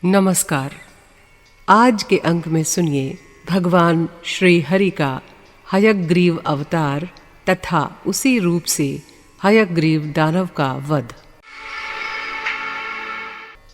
नमस्कार। आज के अंक में सुनिए भगवान श्री हरि का हयग्रीव अवतार तथा उसी रूप से हयग्रीव दानव का वध।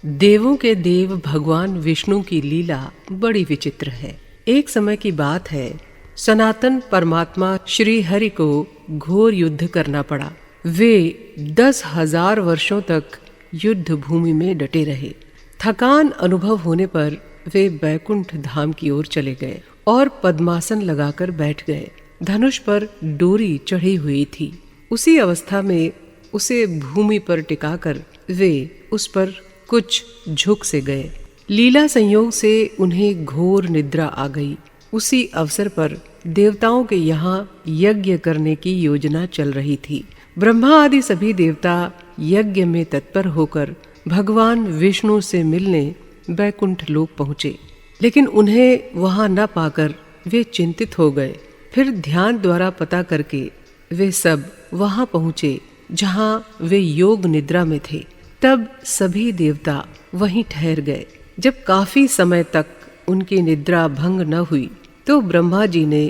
देवों के देव भगवान विष्णु की लीला बड़ी विचित्र है। एक समय की बात है, सनातन परमात्मा श्री हरि को घोर युद्ध करना पड़ा। वे 10,000 वर्षों तक युद्ध भूमि में डटे रहे। थकान अनुभव होने पर वे बैकुंठ धाम की ओर चले गए और पद्मासन लगाकर बैठ गए। धनुष पर डोरी चढ़ी हुई थी। उसी अवस्था में उसे भूमि पर टिकाकर वे उस पर कुछ झुक से गए। लीला संयोग से उन्हें घोर निद्रा आ गई। उसी अवसर पर देवताओं के यहाँ यज्ञ करने की योजना चल रही थी। ब्रह्मा आदि सभी देवता यज्ञ में तत्पर होकर भगवान विष्णु से मिलने बैकुंठ लोक पहुँचे, लेकिन उन्हें वहां न पाकर वे चिंतित हो गए। फिर ध्यान द्वारा पता करके वे सब वहां पहुँचे जहां वे योग निद्रा में थे। तब सभी देवता वहीं ठहर गए। जब काफी समय तक उनकी निद्रा भंग न हुई तो ब्रह्मा जी ने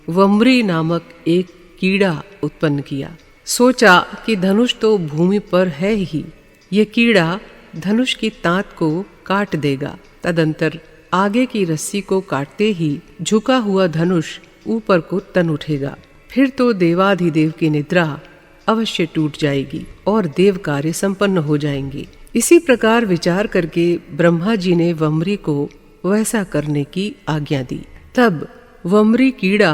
वम्री नामक एक कीड़ा उत्पन्न किया। सोचा कि धनुष तो भूमि पर है ही, ये कीड़ा धनुष की तांत को काट देगा। तदंतर आगे की रस्सी को काटते ही झुका हुआ धनुष ऊपर को तन उठेगा। फिर तो देवाधिदेव की निद्रा अवश्य टूट जाएगी और देव कार्य संपन्न हो जाएंगे। इसी प्रकार विचार करके ब्रह्मा जी ने वम्री को वैसा करने की आज्ञा दी। तब वम्री कीड़ा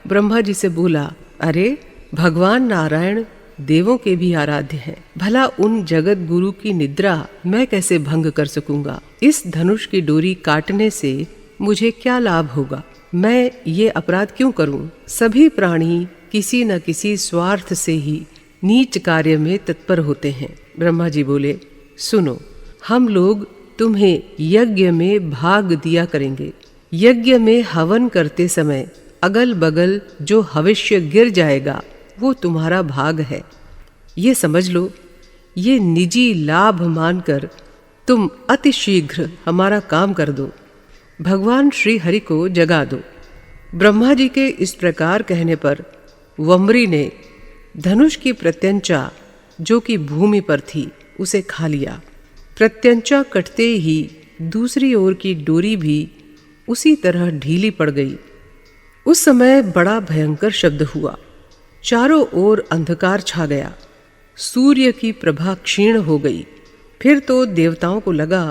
ब्रह्मा जी से बोला, अरे भगवान नारायण देवों के भी आराध्य हैं, भला उन जगत गुरु की निद्रा मैं कैसे भंग कर सकूंगा? इस धनुष की डोरी काटने से मुझे क्या लाभ होगा? मैं ये अपराध क्यों करूं? सभी प्राणी किसी न किसी स्वार्थ से ही नीच कार्य में तत्पर होते हैं। ब्रह्मा जी बोले, सुनो, हम लोग तुम्हें यज्ञ में भाग दिया करेंगे। यज्ञ में हवन करते समय अगल बगल जो हविष्य गिर जाएगा वो तुम्हारा भाग है। ये समझ लो। ये निजी लाभ मानकर तुम अति शीघ्र हमारा काम कर दो। भगवान श्री हरि को जगा दो। ब्रह्मा जी के इस प्रकार कहने पर वम्री ने धनुष की प्रत्यंचा जो कि भूमि पर थी उसे खा लिया। प्रत्यंचा कटते ही दूसरी ओर की डोरी भी उसी तरह ढीली पड़ गई। उस समय बड़ा भयंकर शब्द हुआ। चारों ओर अंधकार छा गया। सूर्य की प्रभा क्षीण हो गई। फिर तो देवताओं को लगा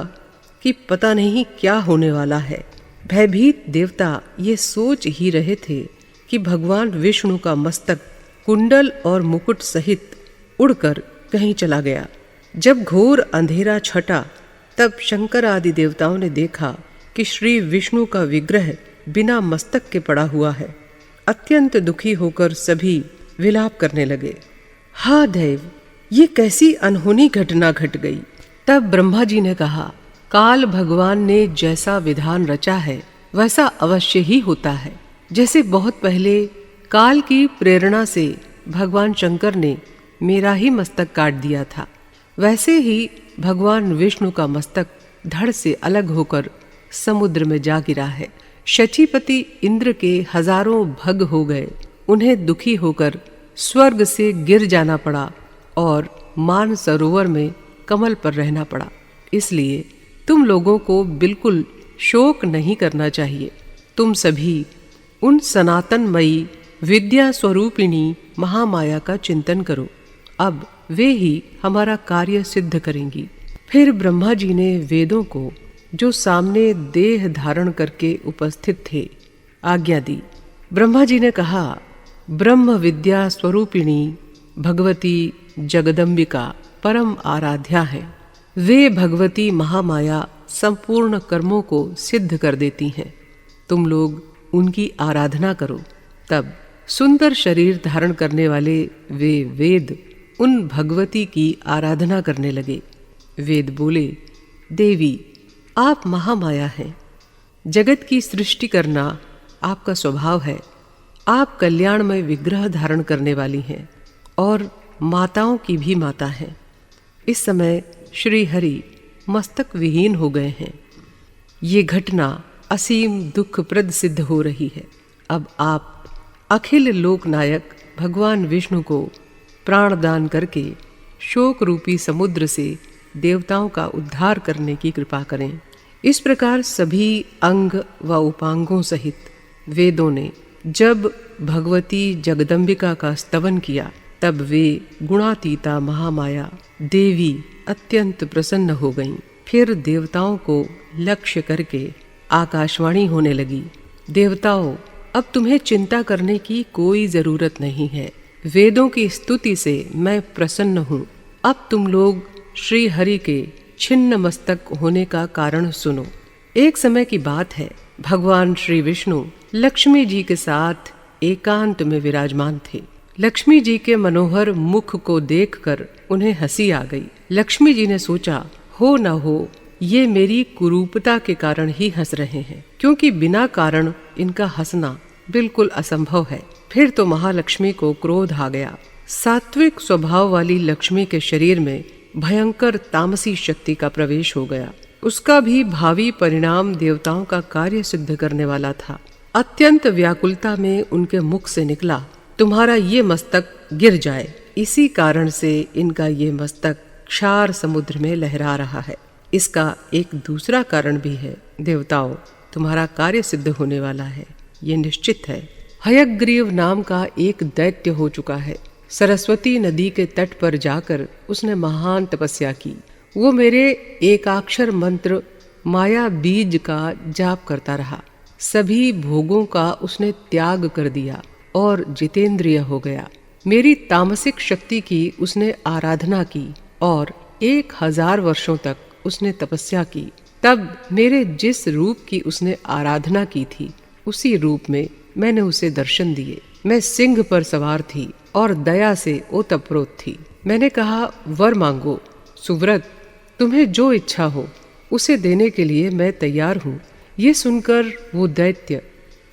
कि पता नहीं क्या होने वाला है। भयभीत देवता ये सोच ही रहे थे कि भगवान विष्णु का मस्तक कुंडल और मुकुट सहित उड़कर कहीं चला गया। जब घोर अंधेरा छटा तब शंकर आदि देवताओं ने देखा कि श्री विष्णु का विग्रह बिना मस्तक के पड़ा हुआ है। अत्यंत दुखी होकर सभी विलाप करने लगे। हा देव, ये कैसी अनहोनी घटना घट गई। तब ब्रह्मा जी ने कहा, काल भगवान ने जैसा विधान रचा है वैसा अवश्य ही होता है। जैसे बहुत पहले काल की प्रेरणा से भगवान शंकर ने मेरा ही मस्तक काट दिया था, वैसे ही भगवान विष्णु का मस्तक धड़ से अलग होकर समुद्र में जा गिरा है। शचीपति इंद्र के हजारों भग हो गए। उन्हें दुखी होकर स्वर्ग से गिर जाना पड़ा और मान सरोवर में कमल पर रहना पड़ा। इसलिए तुम लोगों को बिल्कुल शोक नहीं करना चाहिए। तुम सभी उन सनातनमयी विद्या स्वरूपिणी महामाया का चिंतन करो। अब वे ही हमारा कार्य सिद्ध करेंगी। फिर ब्रह्मा जी ने वेदों को, जो सामने देह धारण करके उपस्थित थे, आज्ञा दी। ब्रह्मा जी ने कहा, ब्रह्म विद्या स्वरूपिणी भगवती जगदम्बिका परम आराध्या है। वे भगवती महामाया संपूर्ण कर्मों को सिद्ध कर देती हैं। तुम लोग उनकी आराधना करो। तब सुंदर शरीर धारण करने वाले वे वेद उन भगवती की आराधना करने लगे। वेद बोले, देवी आप महामाया हैं। जगत की सृष्टि करना आपका स्वभाव है। आप कल्याणमय विग्रह धारण करने वाली हैं और माताओं की भी माता हैं। इस समय श्री हरि मस्तक विहीन हो गए हैं। ये घटना असीम दुखप्रद सिद्ध हो रही है। अब आप अखिल लोकनायक भगवान विष्णु को प्राणदान करके शोक रूपी समुद्र से देवताओं का उद्धार करने की कृपा करें। इस प्रकार सभी अंग व उपांगों सहित वेदों ने जब भगवती जगदम्बिका का स्तवन किया, तब वे गुणातीता महामाया देवी अत्यंत प्रसन्न हो गईं। फिर देवताओं को लक्ष्य करके आकाशवाणी होने लगी, देवताओं, अब तुम्हें चिंता करने की कोई जरूरत नहीं है। वेदों की स्तुति से मैं प्रसन्न हूँ। अब तुम लोग श्री हरि के छिन्न मस्तक होने का कारण सुनो। एक समय की बात है, भगवान श्री विष्णु लक्ष्मी जी के साथ एकांत में विराजमान थे। लक्ष्मी जी के मनोहर मुख को देखकर उन्हें हंसी आ गई। लक्ष्मी जी ने सोचा, हो न हो ये मेरी कुरूपता के कारण ही हंस रहे हैं, क्योंकि बिना कारण इनका हंसना बिल्कुल असंभव है। फिर तो महालक्ष्मी को क्रोध आ गया। सात्विक स्वभाव वाली लक्ष्मी के शरीर में भयंकर तामसी शक्ति का प्रवेश हो गया। उसका भी भावी परिणाम देवताओं का कार्य सिद्ध करने वाला था। अत्यंत व्याकुलता में उनके मुख से निकला, तुम्हारा ये मस्तक गिर जाए। इसी कारण से इनका ये मस्तक क्षार समुद्र में लहरा रहा है। इसका एक दूसरा कारण भी है। देवताओं, तुम्हारा कार्य सिद्ध होने वाला है, ये निश्चित है। हयग्रीव नाम का एक दैत्य हो चुका है। सरस्वती नदी के तट पर जाकर उसने महान तपस्या की। वो मेरे एकाक्षर मंत्र माया बीज का जाप करता रहा। सभी भोगों का उसने त्याग कर दिया और जितेंद्रिय हो गया। मेरी तामसिक शक्ति की उसने आराधना की और 1000 वर्षों तक उसने तपस्या की। तब मेरे जिस रूप की उसने आराधना की थी, उसी रूप में मैंने उसे दर्शन दिए। मैं सिंह पर सवार थी और दया से ओतप्रोत थी। मैंने कहा, वर मांगो सुव्रत, तुम्हें जो इच्छा हो उसे देने के लिए मैं तैयार हूँ। ये सुनकर वो दैत्य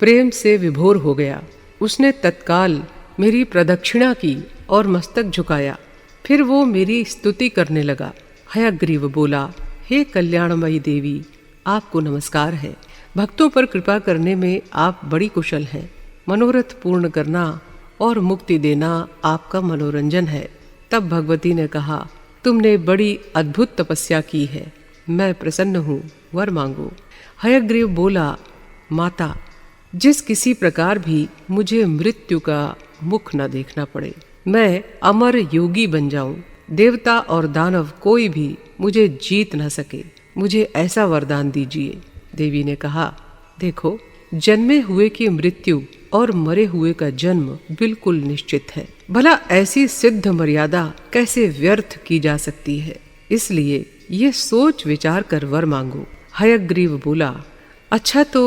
प्रेम से विभोर हो गया। उसने तत्काल मेरी प्रदक्षिणा की और मस्तक झुकाया। फिर वो मेरी स्तुति करने लगा। हयग्रीव बोला, हे कल्याणमयी देवी, आपको नमस्कार है। भक्तों पर कृपा करने में आप बड़ी कुशल हैं। मनोरथ पूर्ण करना और मुक्ति देना आपका मनोरंजन है। तब भगवती ने कहा, तुमने बड़ी अद्भुत तपस्या की है, मैं प्रसन्न हूँ, वर मांगो। हयग्रीव बोला, माता, जिस किसी प्रकार भी मुझे मृत्यु का मुख न देखना पड़े, मैं अमर योगी बन जाऊं, देवता और दानव कोई भी मुझे जीत न सके, मुझे ऐसा वरदान दीजिए। देवी ने कहा, देखो, जन्मे हुए की मृत्यु और मरे हुए का जन्म बिल्कुल निश्चित है। भला ऐसी सिद्ध मर्यादा कैसे व्यर्थ की जा सकती है? इसलिए ये सोच विचार कर वर मांगो। हयग्रीव बोला, अच्छा तो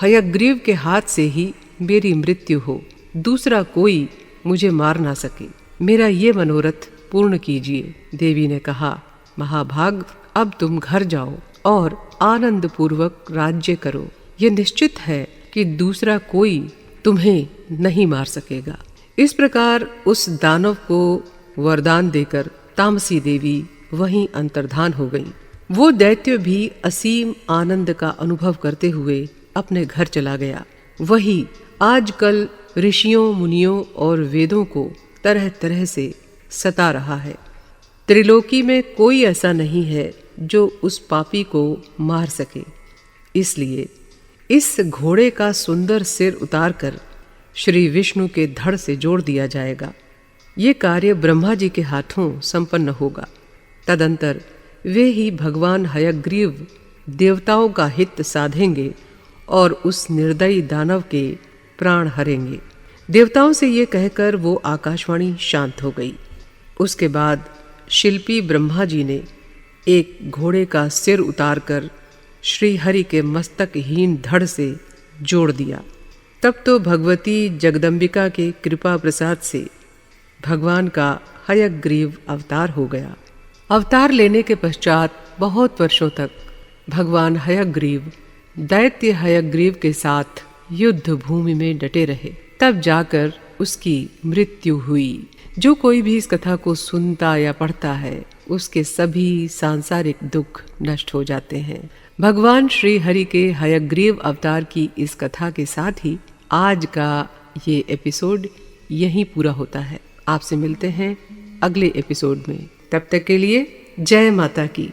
हयग्रीव के हाथ से ही मेरी मृत्यु हो, दूसरा कोई मुझे मार ना सके। मेरा ये मनोरथ पूर्ण कीजिए। देवी ने कहा, महाभाग, अब तुम घर जाओ और आनंद पूर्वक राज्य करो। ये निश्चित है कि दूसरा कोई तुम्हें नहीं मार सकेगा। इस प्रकार उस दानव को वरदान देकर तामसी देवी वहीं अंतर्धान हो गई। वो दैत्य भी असीम आनंद का अनुभव करते हुए अपने घर चला गया। वही आजकल ऋषियों, मुनियों और वेदों को तरह तरह से सता रहा है। त्रिलोकी में कोई ऐसा नहीं है जो उस पापी को मार सके। इसलिए इस घोड़े का सुंदर सिर उतारकर श्री विष्णु के धड़ से जोड़ दिया जाएगा। ये कार्य ब्रह्मा जी के हाथों संपन्न होगा। तदंतर वे ही भगवान हयग्रीव देवताओं का हित साधेंगे और उस निर्दयी दानव के प्राण हरेंगे। देवताओं से ये कहकर वो आकाशवाणी शांत हो गई। उसके बाद शिल्पी ब्रह्मा जी ने एक घोड़े का सिर उतारकर श्री हरि के मस्तकहीन धड़ से जोड़ दिया। तब तो भगवती जगदम्बिका के कृपा प्रसाद से भगवान का हयग्रीव अवतार हो गया। अवतार लेने के पश्चात बहुत वर्षों तक भगवान हयग्रीव दैत्य हयग्रीव के साथ युद्ध भूमि में डटे रहे। तब जाकर उसकी मृत्यु हुई। जो कोई भी इस कथा को सुनता या पढ़ता है, उसके सभी सांसारिक दुख नष्ट हो जाते हैं। भगवान श्री हरि के हयग्रीव अवतार की इस कथा के साथ ही आज का ये एपिसोड यहीं पूरा होता है। आपसे मिलते हैं अगले एपिसोड में। तब तक के लिए जय माता की।